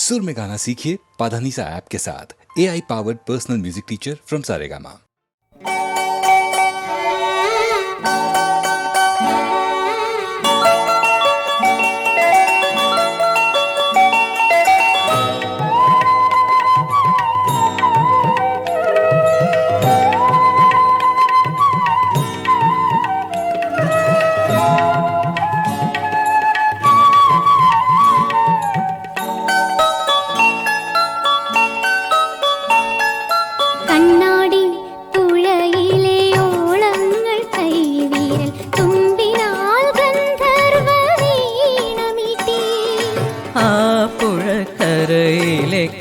सुर में गाना सीखिए पाधानीसा ऐप के साथ। AI powered personal music teacher from Saregama.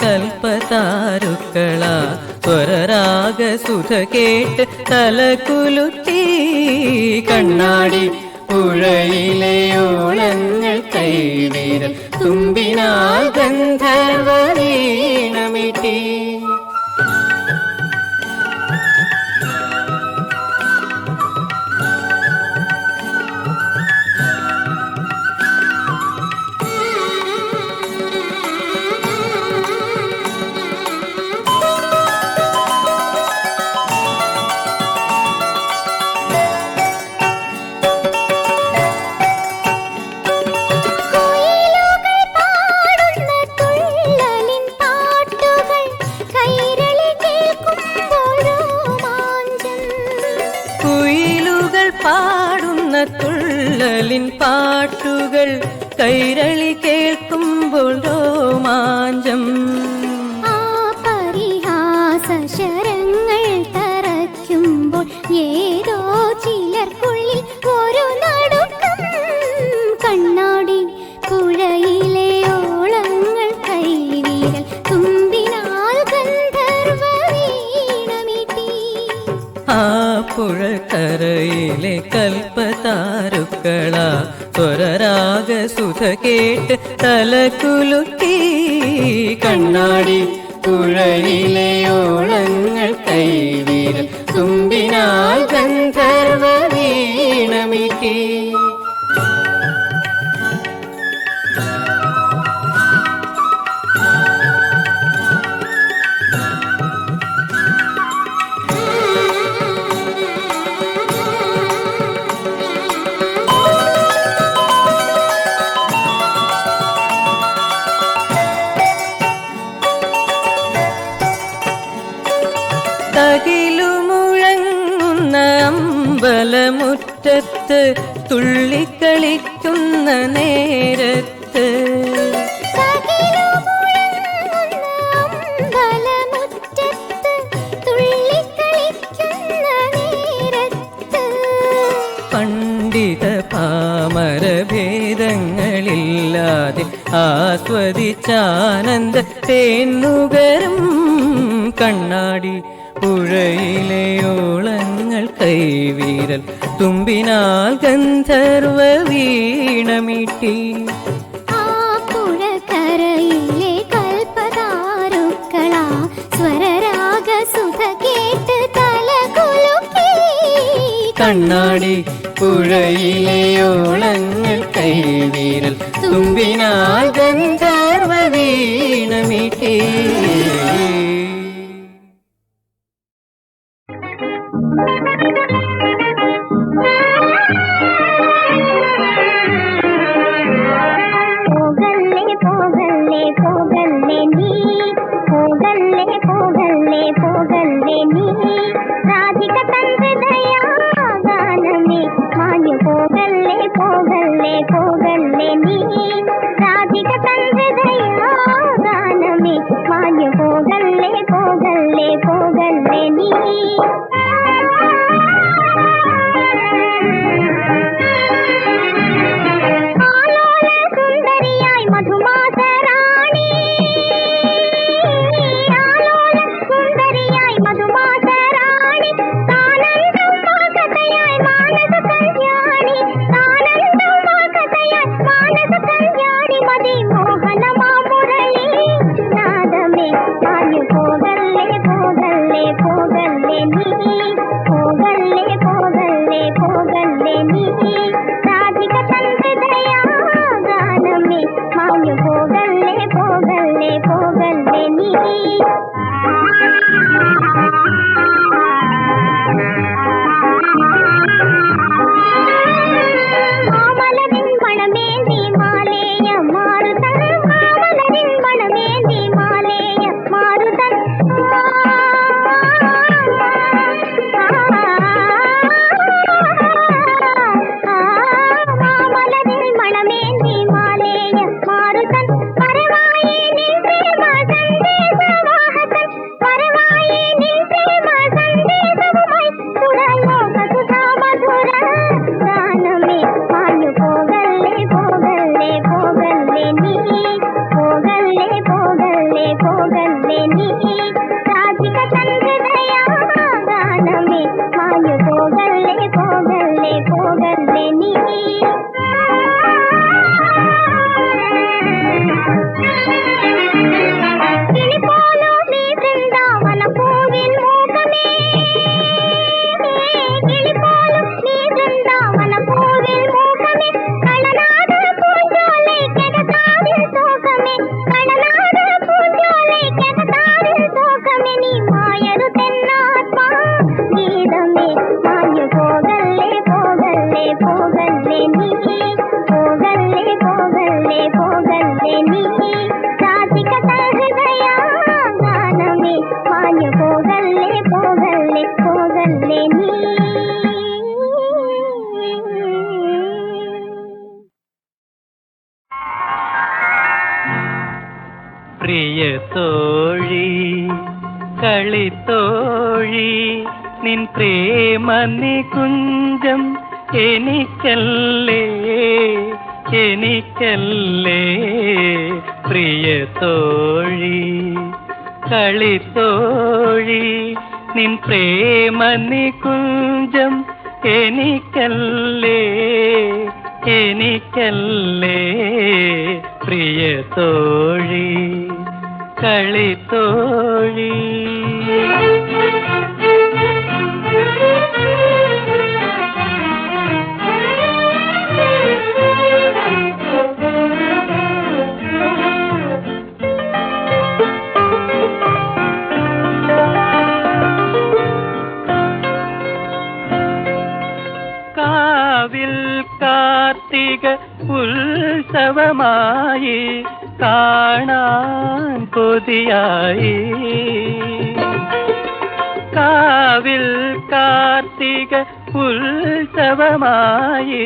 കൽപ്പതാരുക്കള സ്വരരാഗ സുധ കേട്ട് തലകുലുക്കി കണ്ണാടി പുഴയിലെ ഓളങ്ങൾ കൈവിരൽ തുമ്പിനാൽ ഗന്ധർവ വീണമിട്ടി. പാടുന്ന തുള്ളലിൻ പാട്ടുകൾ കൈരളി കേൾക്കുമ്പോൾ രോമാഞ്ചം. ആ പരിഹാസശരങ്ങൾ തറയ്ക്കുമ്പോൾ ഏതോ ചിലർക്കുള്ളിൽ ഒരു നടുക്കം. കണ്ണാടി പുഴയിലെ ഓളങ്ങൾ കൈവിരൽ തുമ്പിനാൽ ഗന്ധർവ വീണമിട്ടി. ആ പുഴക്കരയിലെ കൽപ്പതാരുക്കള സ്വരരാഗ സുധ കേട്ട് തലകുലുക്കി കണ്ണാടി പുഴയിലെ ഓളങ്ങൾ കൈവിരൽ തുമ്പിനാൽ ഗന്ധർവ വീണമിട്ടി. തകിലുമുഴങ്ങുന്ന അമ്പലമുറ്റത്ത് തുള്ളിക്കളിക്കുന്ന നേരത്ത് പണ്ഡിത പാമരഭേദങ്ങളില്ലാതെ ആസ്വദിച്ചാനന്ദ തേന്നുകരും കണ്ണാടി പുഴയിലെ ഓളങ്ങൾ കൈവിരൽ തുമ്പിനാൽ ഗന്ധർവ വീണമിട്ടി. ആ പുഴക്കരയിലെ കൽപ്പതാരുക്കള സ്വരരാഗ സുധ കേട്ട് തലകുലുക്കി കണ്ണാടി പുഴയിലെ ഓളങ്ങൾ കൈവിരൽ തുമ്പിനാൽ ഗന്ധർവ വീണമിട്ടി. மாமலரின் மணமேந்தி மாலேய மாறுதன் மாமலரின் மணமேந்தி மாலேய மாறுதன் மாமலரின் மணமேந்தி மாலேய மாறுதன் பரவாயே நின் பிரேம சந்தேசவாஹகன் பரவாயே நின் பிரேம சந்தேசவுமாய் சுரலோக சுಧಾ ಮಧುರ ಗಾನಮೇ ಮಾಯು ಹೋಗಲ್ಲೇ ಹೋಗಲ್ಲೇ ಹೋಗಲ್ಲೇ ನೀ ಹೋಗಲ್ಲೇ ಹೋಗಲ್ಲೇ ಹೋಗಲ್ಲೇ ನೀ ರಾಧಿಕ ಸಂಹೃದಯ ಗಾನಮೇ ಮಾಯು ಹೋಗಲ್ಲೇ ಹೋಗಲ್ಲೇ ಹೋಗಲ್ಲೇ ನೀ കിളിപോലോ നീ വൃന്ദാവന പൂവിൻ മൂകമേ കിളിപോലോ നീ വൃന്ദാവന പൂവിൻ മൂകമേ കളനാദ പൂഞ്ചോലൈ കെടതാവിൽ സോകമേ കളനാദ പൂഞ്ചോലൈ കെടതാവിൽ സോകമേ നീ മായരു തെന്നാത്മാ ഗീതമേ മാഞ്ഞു പോകല്ലേ പോകല്ലേ പോകല്ലേ നീ പോകല്ലേ പോകല്ലേ പോകല്ലേ നീ രാധിക സഹൃദയ ഗാനമേ മാഞ്ഞു പോകല്ലേ പോകല്ലേ പോകല്ലേ നീ പ്രിയ തോഴി കളിത്തോഴി നിൻ പ്രേമ നികുഞ്ചം എനിക്കല്ലേ എനിക്കല്ലേ പ്രിയ തോഴി കളിത്തോഴി നിൻ പ്രേമ നികുഞ്ചം എനിക്കല്ലേ എനിക്കല്ലേ പ്രിയ തോഴി കളിത്തോഴി കാവിൽ കാർത്തിക ഉത്സവമായി കാണാൻ കൊതിയായി കാവിൽ കാർത്തിക ഉത്സവമായി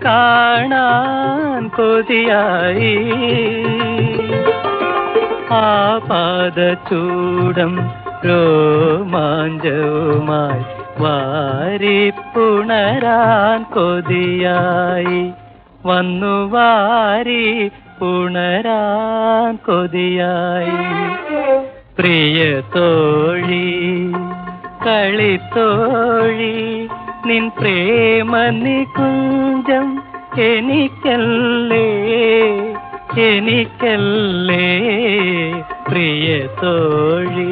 കാണാൻ കൊതിയായി ആപാദചൂടം രോമാഞ്ചവുമായി വാരിപ്പുണരാൻ കൊതിയായി വന്നു വാരി പുണരാൻ കൊതിയായി പ്രിയ തോഴി കളിത്തോഴി നിൻ പ്രേമ നികുഞ്ചം എനിക്കല്ലേ എനിക്കല്ലേ പ്രിയ തോഴി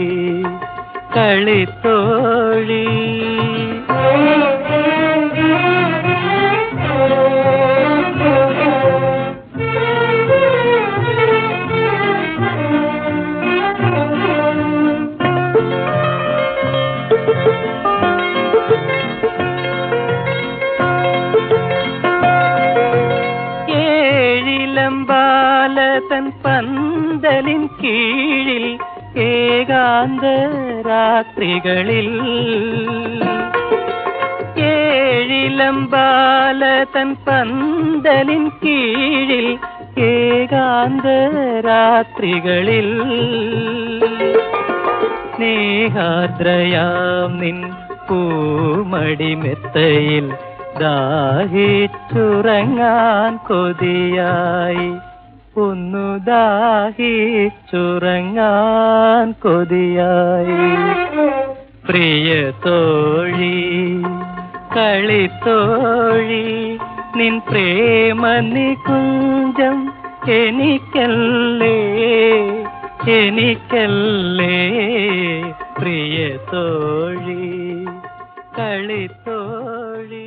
കളിത്തോഴി ഏഴിലമ്പാലതൻ പന്തലിൻ കീഴിൽ ഏകാന്ത രാത്രികളിൽ ഏഴിലമ്പാലതൻ പന്തലിൻ കീഴിൽ ഏകാന്ത രാത്രികളിൽ സ്നേഹാദ്രയാം നിൻ പൂമടിമെത്തയിൽ ദാഹിച്ചുറങ്ങാൻ കൊതിയായി ഒന്നു ദാഹിച്ചുറങ്ങാൻ കൊതിയായി പ്രിയ തോഴി കളിത്തോഴി നിൻ പ്രേമ നികുഞ്ചം എനിക്കല്ലേ എനിക്കല്ലേ പ്രിയ തോഴി കളിത്തോഴി.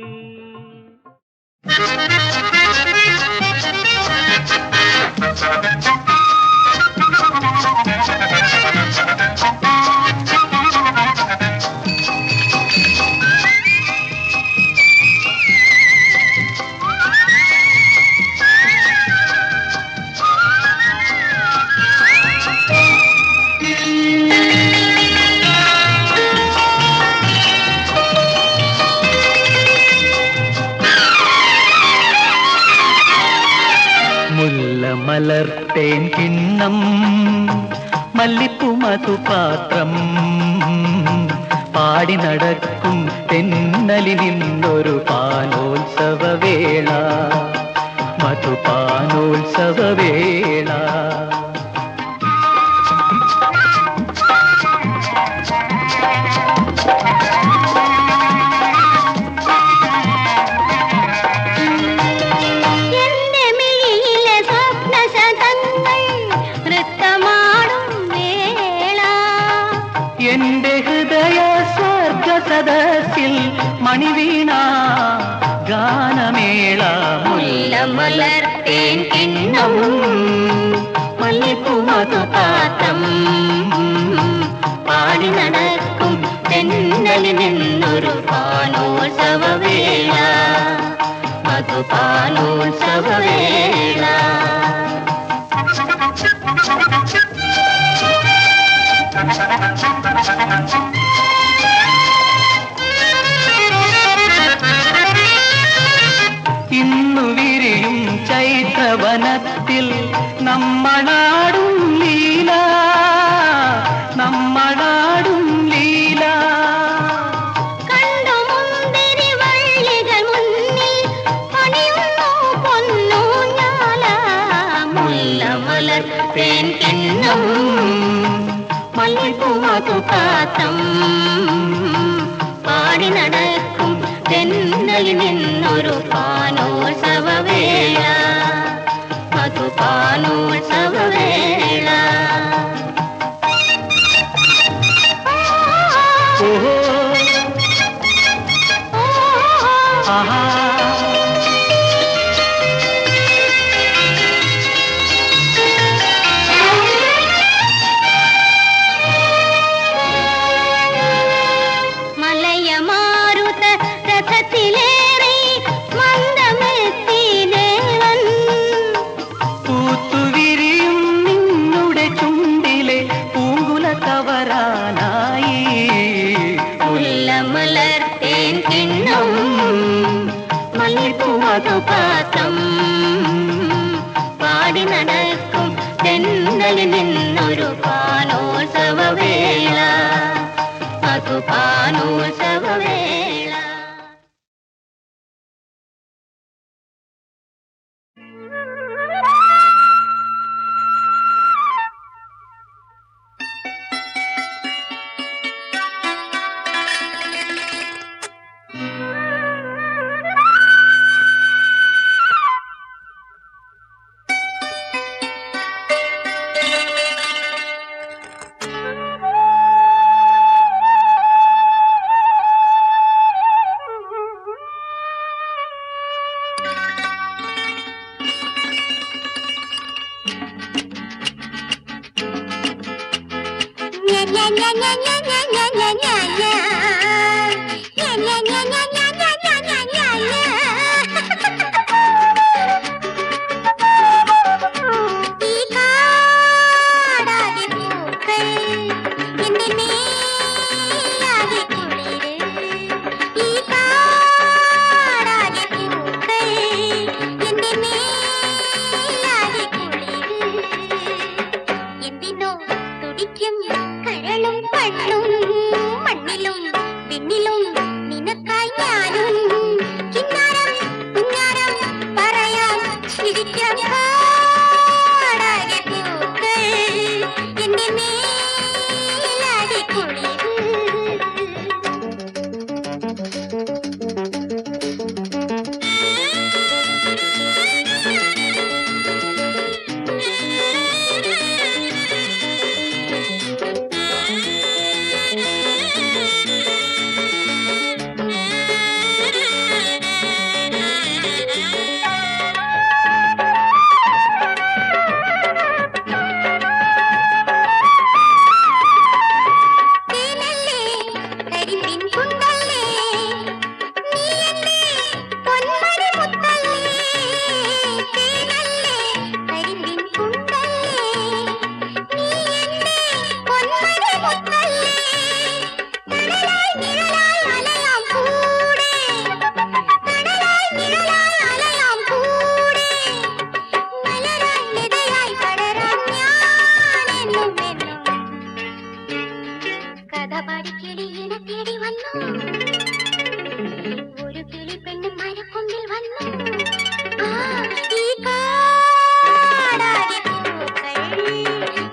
മല്ലിപ്പൂ മധുപാത്രം പാടി നടക്കും തെന്നലിൽ നിന്നൊരു പാനോത്സവവേള, മധുപാനോത്സവവേള. എന്റെ ഹൃദയ സ്വർഗസദസ്സിൽ മണിവീണ ഗാനമേള. മുല്ലമലർത്തേൻ കിണ്ണം മല്ലിപ്പൂ മധുപാത്രം പാടി നടക്കും തെന്നലിൽ നിന്നൊരു പാനോത്സവവേള, മധുപാനോത്സവവേള. ഇന്നു വിരിയും ചൈത്രവനത്തിൽ നമ്മളാടും ലീല, നമ്മളാടും ലീല. കണ്ടു മുന്തിരി വള്ളികൾ മുന്നിൽ പണിയുന്നു പൊന്നൂഞ്ഞാല. മുല്ലമലർത്തേൻ കിണ്ണം മല്ലിപ്പൂ മധുപാത്രം പാടി നടക്കും തെന്നലിൽ നിന്നൊരു പാനോത്സവവേള, മധുപാനോത്സവവേള. ഓഹോ ആഹാ. മലയമാരുത രഥത്തിലേറി മന്ദമെത്തി ദേവൻ. പൂത്തുവിരിയും നിന്നുടെ ചുണ്ടിലെ പൂങ്കുല കവരാനായി. മുല്ലമലർത്തേൻ കിണ്ണം മല്ലിപ്പൂ മധുപാത്രം പാടി നടക്കും തെന്നലിൽ നിന്നൊരു പാനോത്സവവേള, മധുപാനോത്സവവേള. പാടി കിളിയിനെ തേടി വന്നു ഒരു കിളി പെണ്ണും മരക്കൊമ്പിൽ വന്നു ആ ഈ കാടാകെ പൂക്കൾ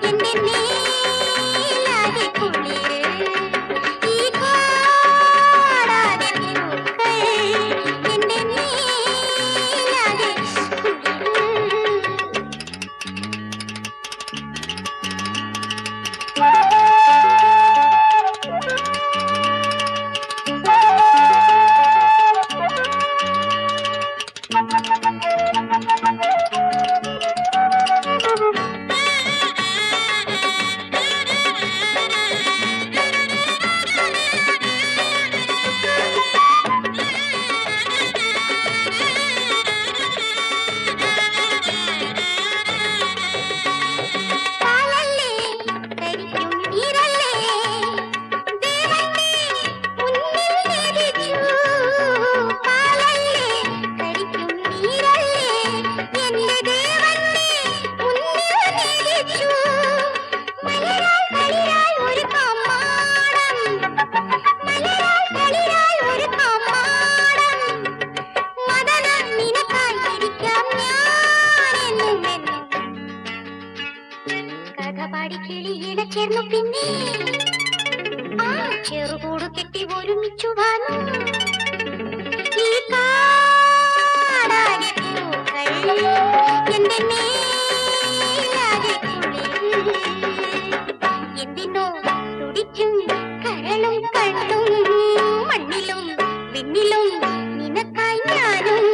എന്റെ മേലാകെ കുളിര് ഈ കാടാകെ പൂക്കൾ എന്റെ മേലാകെ കുളിര് പാലല്ലേ കരിക്കും നീരല്ലേ ദേവന്റെ മുന്നിൽ നേരിച്ചു പാലല്ലേ കരിക്കും നീരല്ലേ എന്റെ ദേവന്റെ മുന്നിൽ നേരിച്ചു മലരാൽ കളിരാൽ ഒരു കമ്മാടം മലരാൽ കളിരാൽ ഒരു കമ്മാടം മദന നിനക്കായി ഇരിക്കാം ഞാനെന്നും എന്നും കഥ പാടി കിളിയിട ചേർന്നു പിന്നെ ആ ചെറുകൂട് കെട്ടി ഒരുമിച്ചു വന്നു ഈ കാടാകെ പൂക്കൾ എന്റെ മേലാകെ കുളിര് എന്തിനോ തുടിക്കും കരളും കണ്ണും മണ്ണിലും വിണ്ണിലും നിനക്കായി ഞാനും